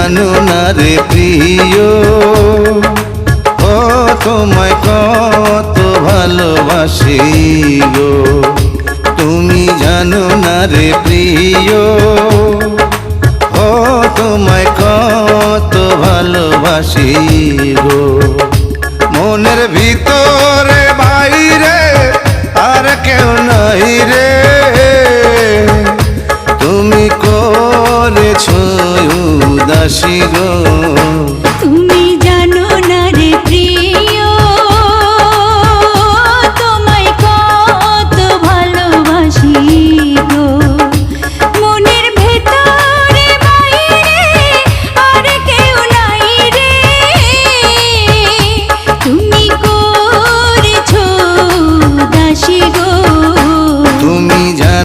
জানো না রে প্রিয়, ও তোমায় কত ভালোবাসি গো। তুমি জানো না রে প্রিয়, ও তোমায় কত ভালোবাসি গো। মনের ভিতর